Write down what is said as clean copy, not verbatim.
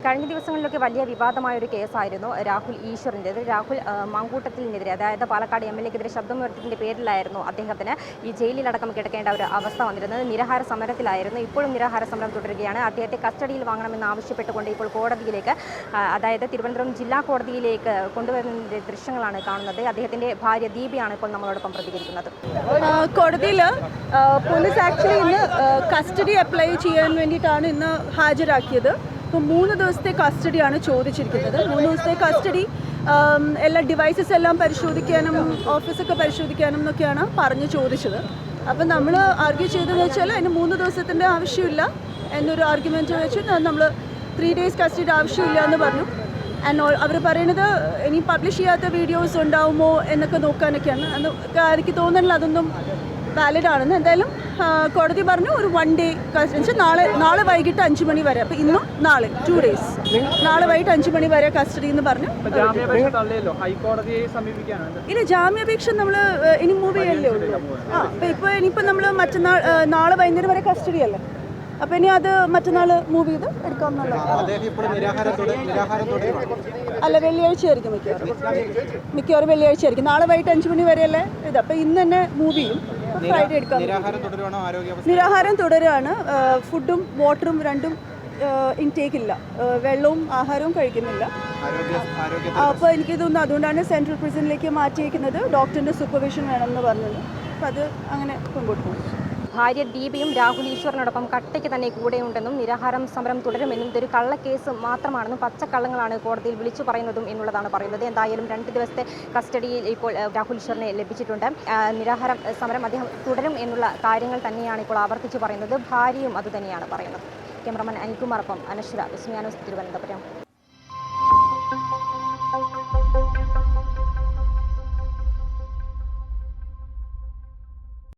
കഴിഞ്ഞ ദിവസങ്ങളിലൊക്കെ വലിയ വിവാദമായ ഒരു കേസായിരുന്നു രാഹുൽ ഈശ്വറിൻ്റേത്. രാഹുൽ മാങ്കൂട്ടത്തിനെതിരെ, അതായത് പാലക്കാട് MLA-ക്കെതിരെ ശബ്ദമുയർത്തിയതിൻ്റെ പേരിലായിരുന്നു അദ്ദേഹത്തിന് ഈ ജയിലിലടക്കം കിടക്കേണ്ട ഒരു അവസ്ഥ വന്നിരുന്നത്. നിരാഹാര സമരത്തിലായിരുന്നു. ഇപ്പോഴും നിരാഹാര സമരം തുടരുകയാണ്. അദ്ദേഹത്തെ കസ്റ്റഡിയിൽ വാങ്ങണമെന്ന് ആവശ്യപ്പെട്ടുകൊണ്ട് ഇപ്പോൾ കോടതിയിലേക്ക്, അതായത് തിരുവനന്തപുരം ജില്ലാ കോടതിയിലേക്ക് കൊണ്ടുവരുന്നതിൻ്റെ ദൃശ്യങ്ങളാണ് കാണുന്നത്. അദ്ദേഹത്തിൻ്റെ ഭാര്യ ദീപയാണ് ഇപ്പോൾ നമ്മളോടൊപ്പം പ്രതികരിക്കുന്നത്. കോടതിയിൽ പോലീസ് ആക്ച്വലി ഇന്ന് കസ്റ്റഡി അപ്ലൈ ചെയ്യാൻ വേണ്ടിയിട്ടാണ് ഇന്ന് ഹാജരാക്കിയത്. ഇപ്പോൾ 3 ദിവസത്തെ കസ്റ്റഡിയാണ് ചോദിച്ചിരിക്കുന്നത്. 3 ദിവസത്തെ കസ്റ്റഡി എല്ലാ ഡിവൈസസ് എല്ലാം പരിശോധിക്കാനും ഓഫീസൊക്കെ പരിശോധിക്കാനും എന്നൊക്കെയാണ് പറഞ്ഞ് ചോദിച്ചത്. അപ്പം നമ്മൾ ആർഗ്യൂ ചെയ്തതെന്ന് വെച്ചാൽ അതിന് 3 ദിവസത്തിൻ്റെ ആവശ്യമില്ല എന്നൊരു ആർഗ്യുമെൻറ്റ് വെച്ച് നമ്മൾ 3 days കസ്റ്റഡിയുടെ ആവശ്യമില്ല എന്ന് പറഞ്ഞു. അവർ പറയുന്നത് ഇനി പബ്ലിഷ് ചെയ്യാത്ത വീഡിയോസ് ഉണ്ടാവുമോ എന്നൊക്കെ നോക്കാനൊക്കെയാണ്. എനിക്ക് തോന്നുന്നില്ല അതൊന്നും വാലിഡ് ആണെന്ന്. എന്തായാലും കോടതി പറഞ്ഞു ഒരു 1 day കസ്റ്റഡി, നാളെ വൈകിട്ട് 5 മണി വരെ. അപ്പോൾ ഇന്നും നാളെ 2 days, നാളെ വൈകിട്ട് 5 മണി വരെ കസ്റ്റഡി എന്ന് പറഞ്ഞു. ഇല്ല, ജാമ്യാപേക്ഷ നമ്മൾ ഇനി മൂവ് ചെയ്യല്ലേ ഉള്ളൂ. ഇനിയിപ്പോൾ നമ്മൾ നാളെ വൈകുന്നേരം വരെ കസ്റ്റഡി അല്ലേ, അപ്പോൾ ഇനി അത് മറ്റന്നാൾ മൂവ് ചെയ്ത് എടുക്കാമെന്നുള്ള. അല്ല, വെള്ളിയാഴ്ച ആയിരിക്കും മിക്കവാറും വെള്ളിയാഴ്ച ആയിരിക്കും. നാളെ വൈകിട്ട് 5 മണി വരെയല്ലേ ഇത്. അപ്പോൾ ഇന്ന് തന്നെ മൂവ് ചെയ്യും. ഫ്രൈഡേ എടുക്കാം. നിരാഹാരം തുടരുകയാണ്. ഫുഡും വാട്ടറും രണ്ടും ഇൻടേക്ക് ഇല്ല, വെള്ളവും ആഹാരവും കഴിക്കുന്നില്ല. അപ്പോൾ എനിക്ക് തോന്നുന്നു അതുകൊണ്ടാണ് സെൻട്രൽ പ്രിസണിലേക്ക് മാറ്റിയിരിക്കുന്നത്. ഡോക്ടറിൻ്റെ സൂപ്പർവിഷൻ വേണമെന്ന് പറഞ്ഞത്. അപ്പോൾ അത് അങ്ങനെ മുമ്പോട്ട് പോകും. ഭാര്യ ദീപയും രാഹുൽ ഈശ്വറിനോടൊപ്പം കട്ടയ്ക്ക് തന്നെ കൂടെയുണ്ടെന്നും നിരാഹാരം സമരം തുടരുമെന്നും ഇതൊരു കള്ളക്കേസ് മാത്രമാണെന്നും പച്ചക്കള്ളങ്ങളാണ് കോടതിയിൽ വിളിച്ചു പറയുന്നതും എന്നുള്ളതാണ് പറയുന്നത്. എന്തായാലും 2 ദിവസത്തെ കസ്റ്റഡിയിൽ ഇപ്പോൾ രാഹുൽ ഈശ്വറിനെ ലഭിച്ചിട്ടുണ്ട്. നിരാഹാരം സമരം അദ്ദേഹം തുടരും എന്നുള്ള കാര്യങ്ങൾ തന്നെയാണ് ഇപ്പോൾ ആവർത്തിച്ച് പറയുന്നത്. ഭാര്യയും അതുതന്നെയാണ് പറയുന്നത്. ക്യാമറമാൻ അനിൽകുമാറൊപ്പം അനശ്വര, വിസ്മയാനോസ്, തിരുവനന്തപുരം.